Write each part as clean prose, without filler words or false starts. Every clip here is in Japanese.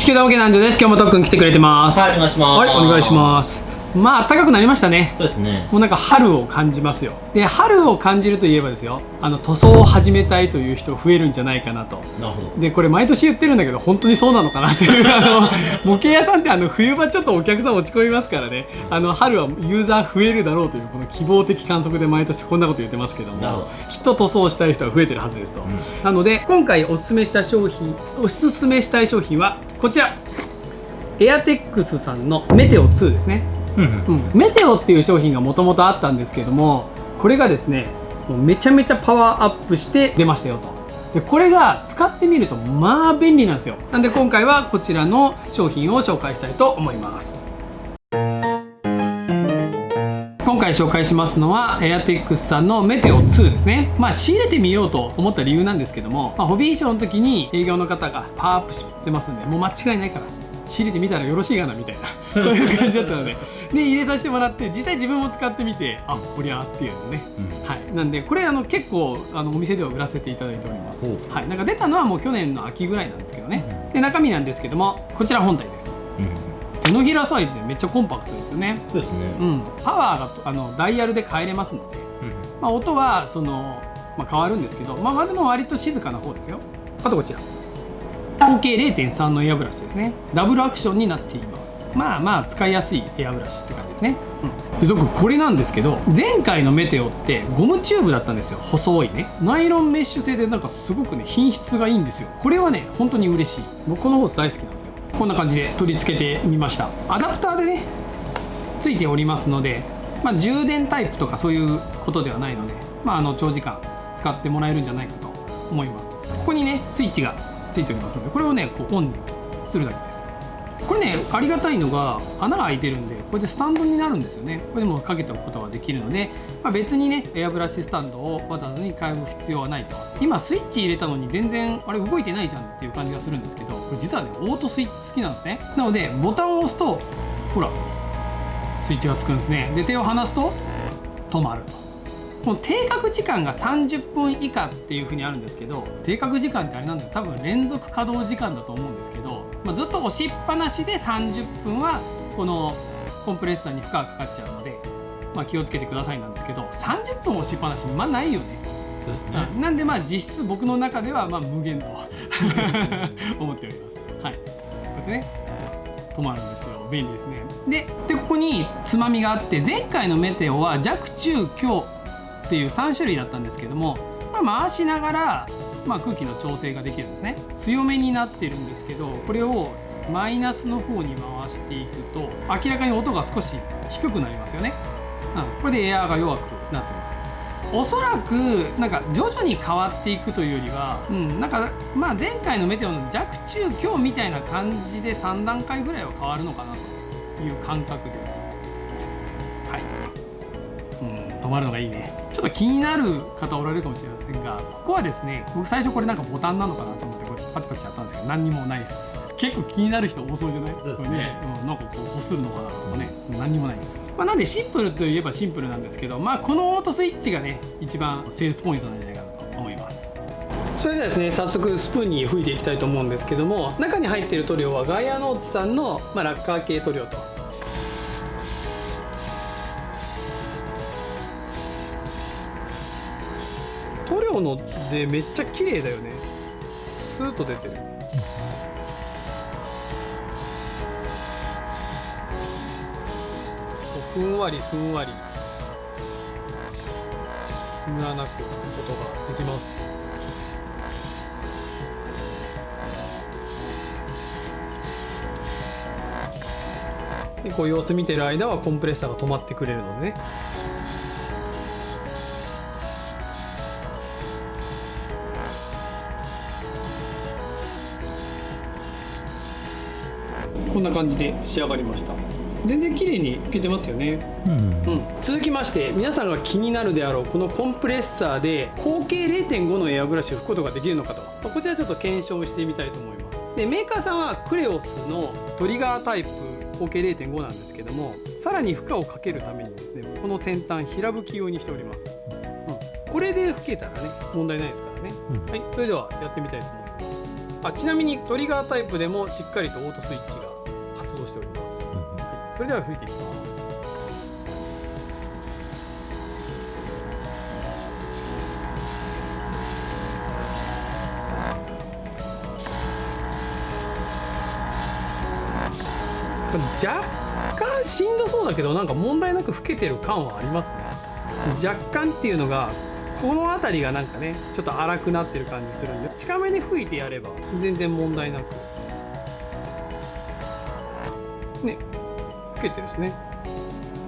地球だわけなんじゃです。今日もとっくん来てくれてます。はい、お願いします。はい、お願いします。まあ暖かくなりましたね。そうですね。もうなんか春を感じますよ。で、春を感じるといえばですよ、塗装を始めたいという人増えるんじゃないかなと。なるほど。で、これ毎年言ってるんだけど本当にそうなのかなっていう模型屋さんって冬場ちょっとお客さん落ち込みますからね。春はユーザー増えるだろうというこの希望的観測で毎年こんなこと言ってますけども、きっと塗装したい人は増えてるはずですと。なので今回おすすめしたい商品はこちら。エアテックスさんのメテオ2ですね。メテオっていう商品がもともとあったんですけども、これがですねもうめちゃめちゃパワーアップして出ましたよと。でこれが使ってみるとまあ便利なんですよ。なんで今回はこちらの商品を紹介したいと思います。今回紹介しますのはエアテックスさんのメテオ2ですね。仕入れてみようと思った理由なんですけども、ホビーショーの時に営業の方がパワーアップしてますんで、もう間違いないから仕入れてみたらよろしいかなみたいなそういう感じだったので入れさせてもらって、実際自分も使ってみて、あ、こりゃっていうのね、はい、なんでこれ結構お店では売らせていただいております。はい、なんか出たのはもう去年の秋ぐらいなんですけどね。で中身なんですけども、こちら本体です。手のひらサイズでめっちゃコンパクトですよね。そうですね。パワーがダイヤルで変えれますので、音は変わるんですけど、でも割と静かな方ですよ。あとこちら合計 0.3 のエアブラシですね。ダブルアクションになっています。使いやすいエアブラシって感じですね。で特にこれなんですけど、前回のメテオってゴムチューブだったんですよ。細いねナイロンメッシュ製で、なんかすごくね品質がいいんですよ。これはね本当に嬉しい。僕このホース大好きなんですよ。こんな感じで取り付けてみました。アダプターでねついておりますので、充電タイプとかそういうことではないので、長時間使ってもらえるんじゃないかと思います。ここにねスイッチがついておりますので、これをねこうオンにするだけです。これねありがたいのが穴が開いてるんで、これでスタンドになるんですよね。これでもかけておくことができるので、別にねエアブラシスタンドをわざわざに変える必要はないと。今スイッチ入れたのに全然あれ動いてないじゃんっていう感じがするんですけど、これ実はねオートスイッチ付きなんですね。なのでボタンを押すとほらスイッチがつくんですね。で手を離すと止まると。この定格時間が30分以下っていう風にあるんですけど、定格時間ってあれなんだよ、多分連続稼働時間だと思うんですけど、ずっと押しっぱなしで30分はこのコンプレッサーに負荷がかかっちゃうので、気をつけてくださいなんですけど、30分押しっぱなしないよね。そうですね。なんで実質僕の中では無限と思っております。はい、こうやってね止まるんですよ。便利ですね。でここにつまみがあって、前回のメテオは弱中強っていう3種類だったんですけども、回しながら、空気の調整ができるんですね。強めになってるんですけど、これをマイナスの方に回していくと明らかに音が少し低くなりますよね。これでエアーが弱くなってます。おそらくなんか徐々に変わっていくというよりは、前回のメテオの弱中強みたいな感じで3段階ぐらいは変わるのかなという感覚です。はい。止まるのがいいね。ちょっと気になる方おられるかもしれませんが、ここはですね、僕最初これなんかボタンなのかなと思ってこれパチパチやったんですけど、何にもないです。結構気になる人多そうじゃない？そうですね。なんかこうこするのかなとかね、何にもないです。なんでシンプルといえばシンプルなんですけど、このオートスイッチがね一番セールスポイントなんじゃないかなと思います。それではですね、早速スプーンに吹いていきたいと思うんですけども、中に入っている塗料はガイアノーツさんの、ラッカー系塗料と。塗料のでめっちゃ綺麗だよね。スーッと出てる。ふんわりふんわりムラなくことができます。でこう様子見てる間はコンプレッサーが止まってくれるのでね。こんな感じで仕上がりました。全然綺麗に拭けてますよね。続きまして皆さんが気になるであろうこのコンプレッサーで合計 0.5 のエアブラシを拭くことができるのかと、こちらちょっと検証してみたいと思います。でメーカーさんはクレオスのトリガータイプ合計 0.5 なんですけども、さらに負荷をかけるためにですね、この先端平拭き用にしております。これで拭けたらね問題ないですからね。はい、それではやってみたいと思います。ちなみにトリガータイプでもしっかりとオートスイッチが発動しております、はい、それでは吹いていきます。若干しんどそうだけど、なんか問題なく吹けてる感はありますね。若干っていうのが、この辺りがなんかねちょっと荒くなってる感じするんで、近めで吹いてやれば全然問題なくね吹けてるですね。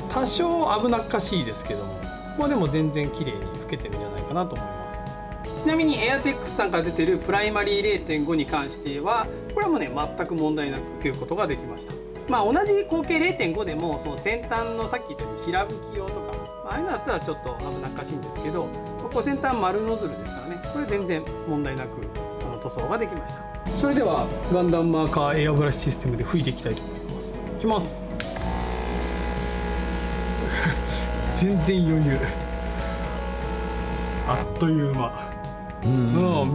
多少危なっかしいですけども、まあでも全然綺麗に吹けてるんじゃないかなと思います。ちなみに AirTex さんから出てるプライマリー 0.5 に関しては、これはもうね全く問題なく吹けることができました。まあ同じ口径 0.5 でもその先端のさっき言ったように平吹き用とか、ああいうのだったらちょっと危なっかしいんですけど、ここ先端丸ノズルですからね、これ全然問題なく塗装ができました。それではガンダムマーカーエアブラシシステムで吹いていきたいと思います。いきます。全然余裕、あっという間。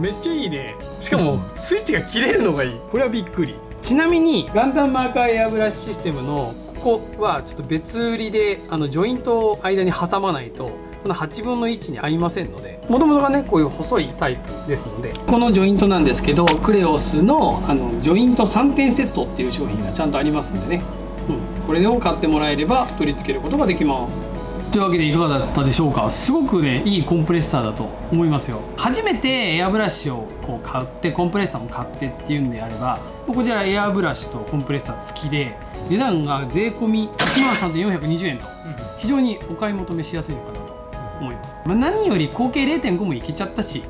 めっちゃいいね。しかもスイッチが切れるのがいい。これはびっくり。ちなみにガンダムマーカーエアブラシシステムのここはちょっと別売りで、ジョイントを間に挟まないとこの8分の1に合いませんので、もともとがねこういう細いタイプですので、このジョイントなんですけど、クレオスのジョイント3点セットっていう商品がちゃんとありますんでね、これを買ってもらえれば取り付けることができます。というわけでいかがだったでしょうか。すごくねいいコンプレッサーだと思いますよ。初めてエアブラシをこう買って、コンプレッサーも買ってっていうんであれば、こちらエアブラシとコンプレッサー付きで値段が税込み 13,420 円と非常にお買い求めしやすいのかなと思います。何より口径 0.5 もいけちゃったし、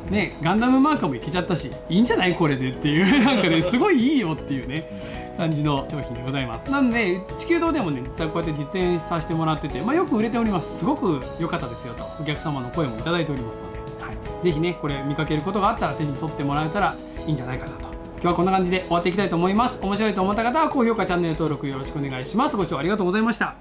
ね、ガンダムマーカーもいけちゃったし、いいんじゃないこれでっていうなんかねすごいいいよっていうね感じの商品でございます。なので地球堂でもね実際こうやって実演させてもらってて、よく売れております。すごく良かったですよとお客様の声もいただいておりますので、はい、ぜひねこれ見かけることがあったら手に取ってもらえたらいいんじゃないかなと。今日はこんな感じで終わっていきたいと思います。面白いと思った方は高評価、チャンネル登録よろしくお願いします。ご視聴ありがとうございました。